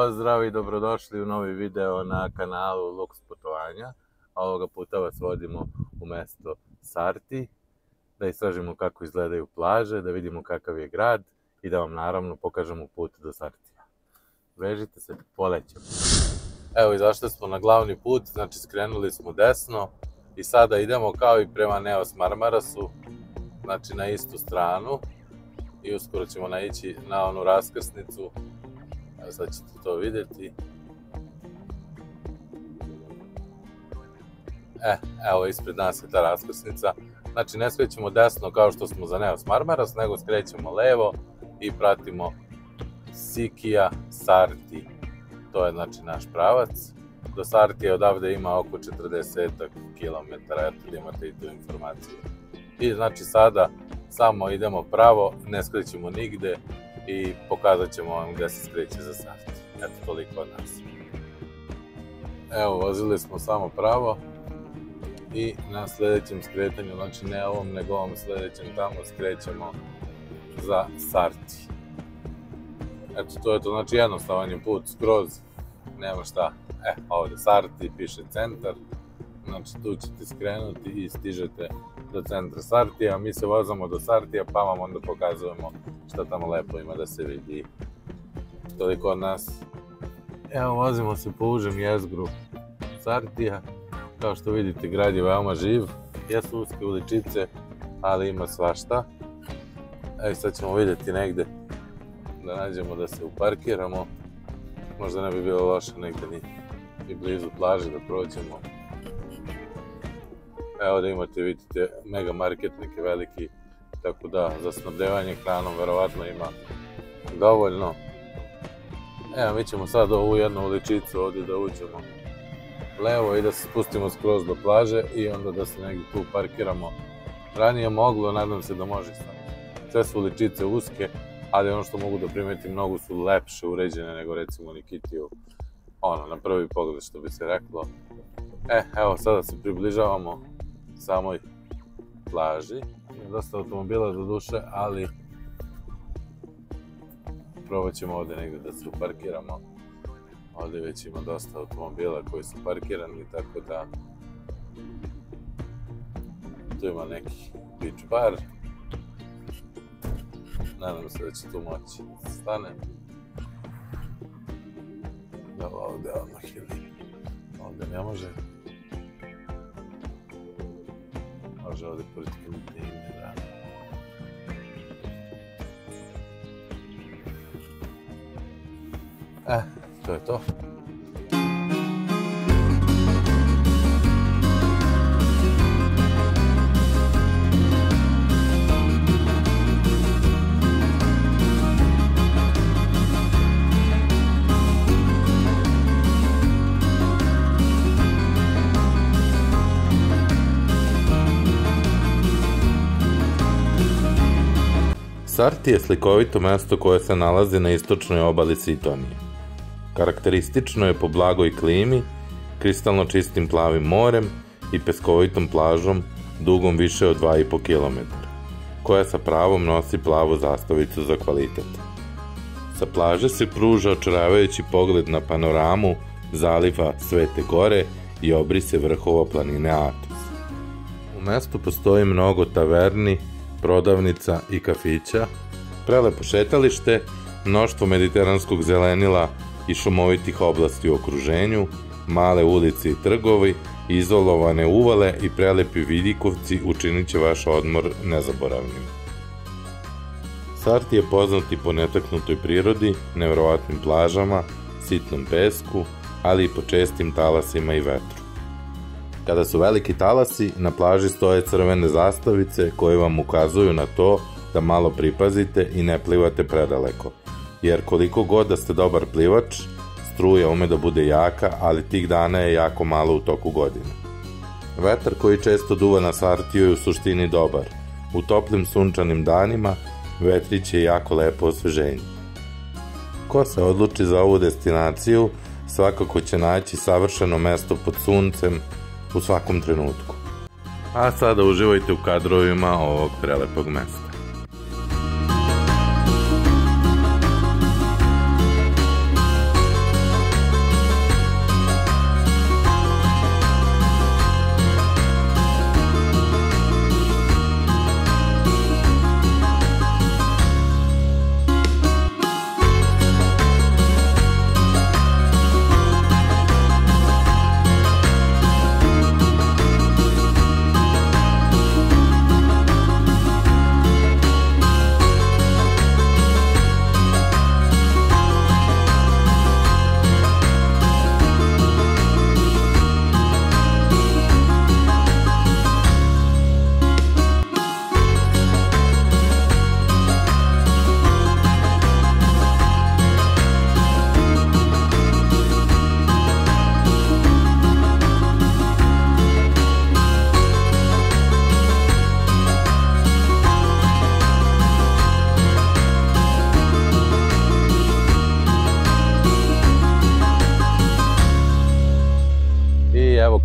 Pozdrav i dobrodošli u novi video na kanalu Lux putovanja. Ovoga puta vas vodimo u mesto Sarti, da istražimo kako izgledaju plaže, da vidimo kakav je grad i da vam naravno pokažemo put do Sartija. Vežite se, polećemo. Evo, izašli smo na glavni put, znači skrenuli smo desno i sada idemo kao i prema Neos Marmarasu, znači na istu stranu i uskoro ćemo naići na onu raskrsnicu. Evo, sad ćete to vidjeti. Evo, ispred nas je ta raskrsnica. Znači, ne skrećemo desno kao što smo za Neos Marmaras, nego skrećemo levo i pratimo Sikija Sarti. To je, znači, naš pravac. Do Sartije odavde ima oko 40 km, eto da imate i tu informaciju. I, znači, sada samo idemo pravo, ne skrećemo nigde i pokazat ćemo vam gde se skreće za Sarti. Eto, toliko od nas. Evo, vozili smo samo pravo i na sljedećem skretanju, znači ne ovom, nego ovom sljedećem tamo skrećemo za Sarti. Eto, to je to, znači jednostavan je put skroz, nema šta. Ovdje Sarti, piše centar, znači tu ćete skrenuti i stižete do centra Sartija. Mi se vozamo do Sartija pa vam onda pokazujemo šta tamo lepo ima da se vidi. Toliko od nas. Evo, vozimo se po užem jezgru Sartija. Kao što vidite, grad je veoma živ, jesu uske uličice, ali ima svašta. Evo, sad ćemo vidjeti negde da nađemo da se uparkiramo. Možda ne bi bilo loše negde ni blizu plaže da prođemo. Evo da imate, vidite, mega market neki veliki, tako da za snabdevanje hranom verovatno ima dovoljno. Evo, mi ćemo sad ovu jednu uličicu ovdje da uđemo levo i da se spustimo skroz do plaže i onda da se negdje tu parkiramo. Ranije moglo, nadam se da može sad. Sve su uličice uske, ali ono što mogu da primetim, mnogo su lepše uređene nego recimo Nikitiju, ono, na prvi pogled što bi se reklo. Evo, sada se približavamo samoj plaži. Ima dosta automobila do duše, ali probat ćemo ovdje negdje da se uparkiramo. Ovdje već ima dosta automobila koji su parkirani, tako da tu ima neki beach bar. Nadam se da će tu moći da se stane. Da, ovdje odmah ili ovdje ne može. Može ovdje pored kontejnera. To je to. Sarti je slikovito mesto koje se nalazi na istočnoj obali Sitonije. Karakteristično je po blagoj klimi, kristalno čistim plavim morem i peskovitom plažom dugom više od 2,5 km, koja sa pravom nosi plavu zastavicu za kvalitet. Sa plaže se pruža očaravajući pogled na panoramu zaliva Svete Gore i obrise vrhova planine Atos. U mestu postoji mnogo taverni, prodavnica i kafića, prelepo šetalište, mnoštvo mediteranskog zelenila i šumovitih oblasti u okruženju, male ulice i trgovi, izolovane uvale i prelepi vidikovci učinit će vaš odmor nezaboravnim. Sarti je poznat i po netaknutoj prirodi, nevjerovatnim plažama, sitnom pesku, ali i po čestim talasima i vetru. Kada su veliki talasi, na plaži stoje crvene zastavice koje vam ukazuju na to da malo pripazite i ne plivate predaleko. Jer koliko god da ste dobar plivač, struja ume da bude jaka, ali tih dana je jako malo u toku godine. Vetar koji često duva na Sartiju je u suštini dobar. U toplim sunčanim danima vetrić je jako lepo osveženje. Ko se odluči za ovu destinaciju, svakako će naći savršeno mesto pod suncem u svakom trenutku. A sada uživajte u kadrovima ovog prelepog mesta.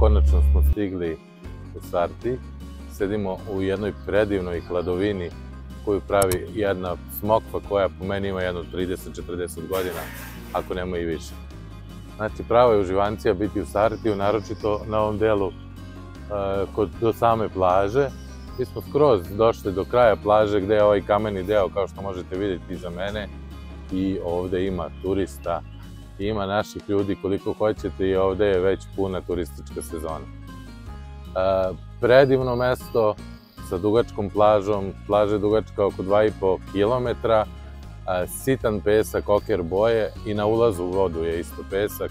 konačno smo stigli u Sarti. Sedimo u jednoj predivnoj hladovini koju pravi jedna smokva koja po meni ima jedno 30-40 godina, ako nema i više. Znači, prava je uživancija biti u Sartiju, naročito na ovom delu do same plaže. Mi smo skroz došli do kraja plaže gde je ovaj kameni deo, kao što možete vidjeti iza mene, i ovde ima turista, ima naših ljudi koliko hoćete i ovde je već puna turistička sezona. Predivno mesto sa dugačkom plažom, plaža je dugačka oko 2,5 km, sitan pesak, oker boje i na ulazu u vodu je isto pesak.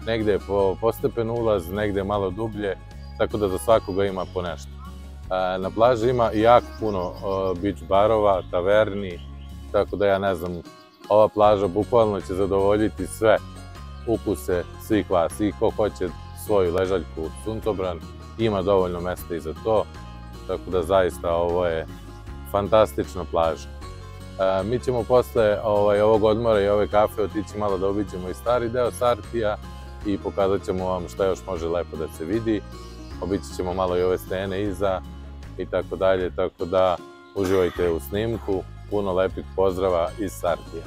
Negde je postepen ulaz, negde je malo dublje, tako da za svakoga ima po nešto. Na plaži ima jako puno beach barova, taverni, tako da ja ne znam, ova plaža bukvalno će zadovoljiti sve ukuse svih vas. I ko hoće svoju ležaljku suncobran, ima dovoljno mesta i za to, tako da zaista ovo je fantastična plaža. Mi ćemo posle ovog odmora i ove kafe otići malo da obiđemo i stari deo Sartija i pokazat ćemo vam šta još može lepo da se vidi. Obići ćemo malo i ove stene iza i tako dalje, tako da uživajte u snimku. Puno lepih pozdrava iz Sartija.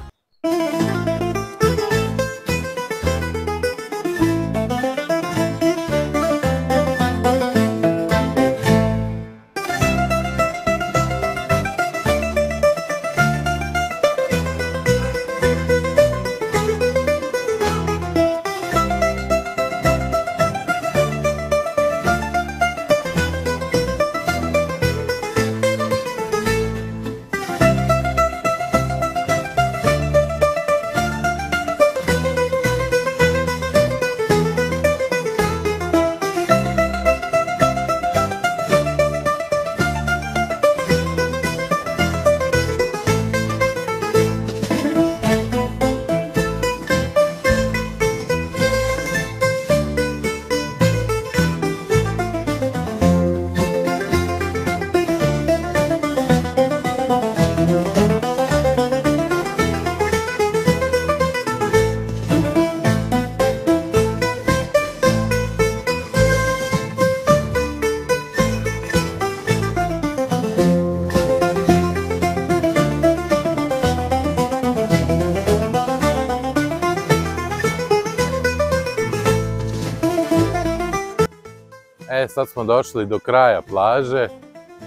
Sad smo došli do kraja plaže,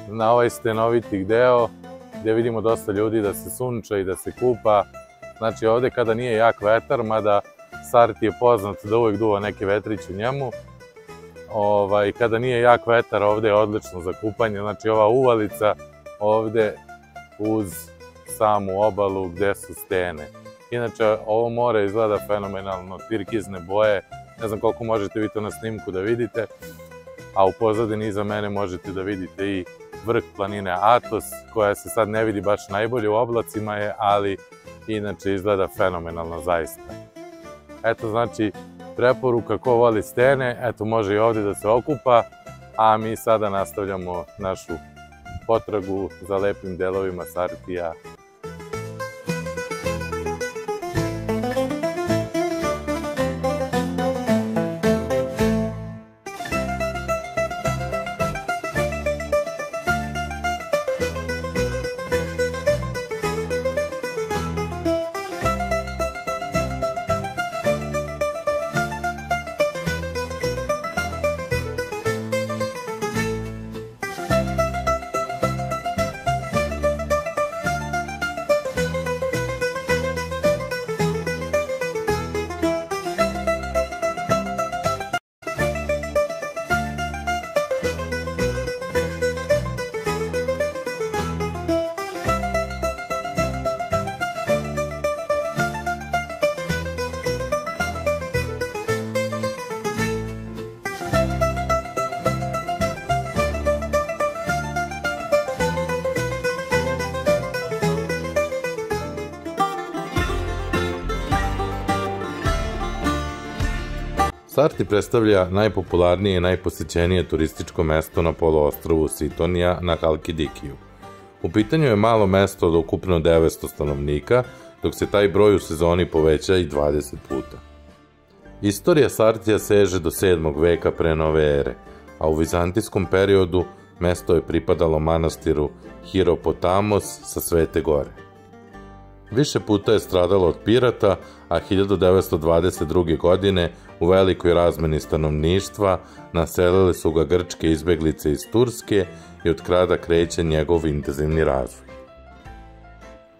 na ovaj stenoviti deo, gdje vidimo dosta ljudi da se sunča i da se kupa. Znači ovdje kada nije jak vetar, mada Sarti je poznat da uvijek duva neki vetrić u njemu, kada nije jak vetar ovdje je odlično za kupanje. Znači ova uvalica ovdje uz samu obalu gdje su stene. Inače ovo more izgleda fenomenalno, turkizne boje, ne znam koliko možete vi to na snimku da vidite, a u pozadini iza mene možete da vidite i vrh planine Atos, koja se sad ne vidi baš najbolje, u oblacima je, ali inače izgleda fenomenalno zaista. Eto, znači, preporuka ko voli stene, eto može i ovdje da se okupa, a mi sada nastavljamo našu potragu za lepim delovima Sartija. Sarti predstavlja najpopularnije i najposećenije turističko mesto na poluostrvu Sitonija na Halkidikiju. U pitanju je malo mesto od ukupno 900 stanovnika, dok se taj broj u sezoni poveća i 20 puta. Istorija Sartija seže do 7. veka pre nove ere, a u vizantijskom periodu mesto je pripadalo manastiru Hiropotamos sa Svete Gore. Više puta je stradalo od pirata, a 1922. godine u velikoj razmeni stanovništva naselile su ga grčke izbeglice iz Turske i od kada kreće njegov intenzivni razvoj.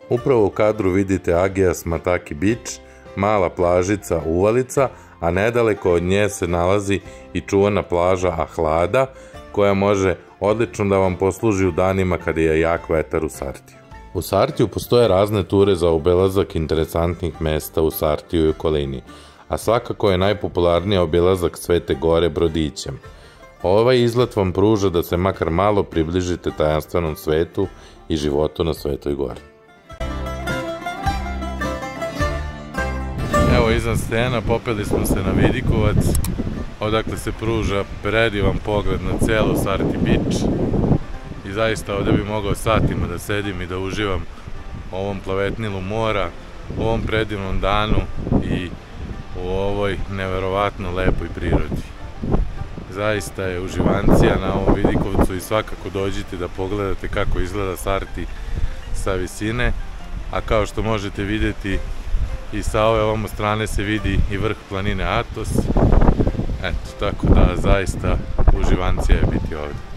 Upravo u kadru vidite Agias Mataki Beach, mala plažica Uvalica, a nedaleko od nje se nalazi i čuvana plaža Ahlada, koja može odlično da vam posluži u danima kada je jak vetar u Sartiju. U Sartiju postoje razne ture za obilazak interesantnih mesta u Sartiju i okolini, a svakako je najpopularniji obilazak Svete Gore brodićem. Ovaj izlet vam pruža da se makar malo približite tajanstvenom svetu i životu na Svetoj Gori. Evo, iznad stena popeli smo se na Vidikovac, odakle se pruža predivan pogled na celo Sarti Beach i zaista ovde bi mogao satima da sedim i da uživam u ovom plavetnilu mora, u ovom predivnom danu i u ovoj neverovatno lepoj prirodi. Zaista je uživancija na ovom Vidikovcu i svakako dođite da pogledate kako izgleda Sarti sa visine, a kao što možete vidjeti i sa ove ovamo strane se vidi i vrh planine Atos. Eto, tako da zaista uživancija je biti ovde.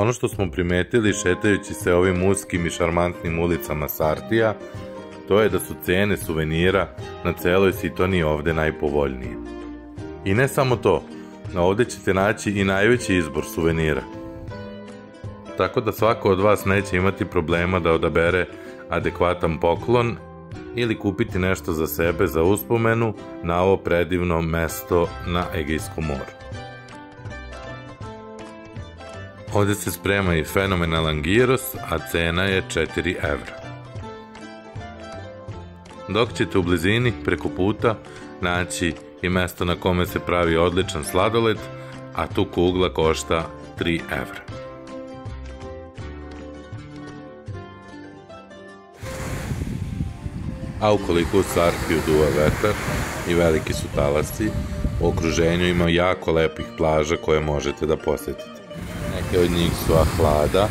Ono što smo primetili šetajući se ovim uskim i šarmantnim ulicama Sartija, to je da su cene suvenira na celoj Sitoniji ovde najpovoljnije. I ne samo to, ovde ćete naći i najveći izbor suvenira. Tako da svako od vas neće imati problema da odabere adekvatan poklon ili kupiti nešto za sebe za uspomenu na ovo predivno mesto na Egejskom moru. Ovde se sprema i fenomenalan gyros, a cena je 4 evra. Dok ćete u blizini, preko puta, naći i mesto na kome se pravi odličan sladoled, a tu kugla košta 3 evra. A ukoliko u Sartiju duva vetar i veliki su talasi, u okruženju ima jako lepih plaža koje možete da posetite. Neke od njih su Ahlada,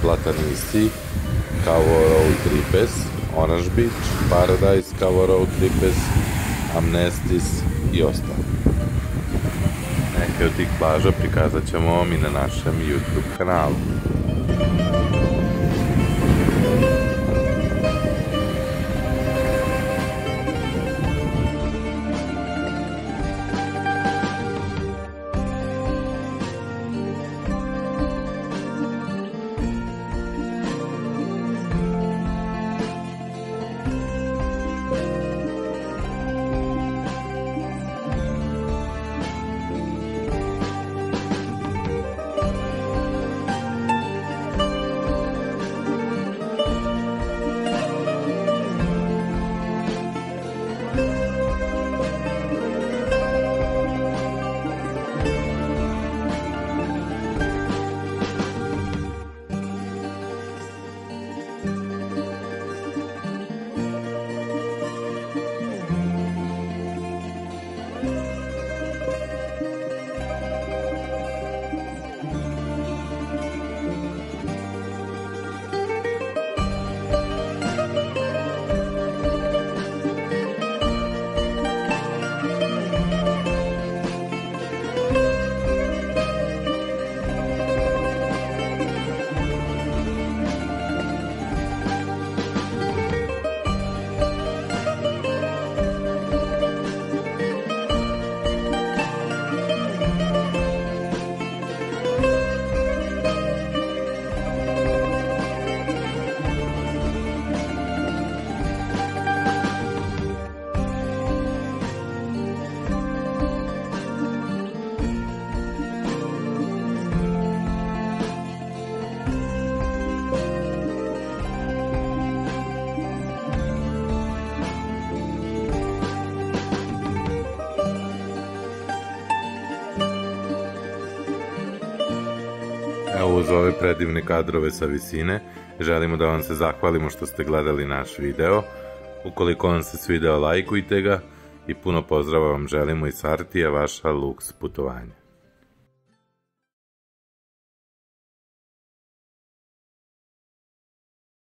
Platanisi, Cavo Road Tripes, Orange Beach, Paradise, Cavo Road Tripes, Amnestis i ostalo. Neke od tih plaža prikazat ćemo vam i na našem YouTube kanalu. uz ove predivne kadrove sa visine, želimo da vam se zahvalimo što ste gledali naš video. Ukoliko vam se svideo, lajkujte ga i puno pozdrava vam želimo iz Sartija, vaša Lux putovanja.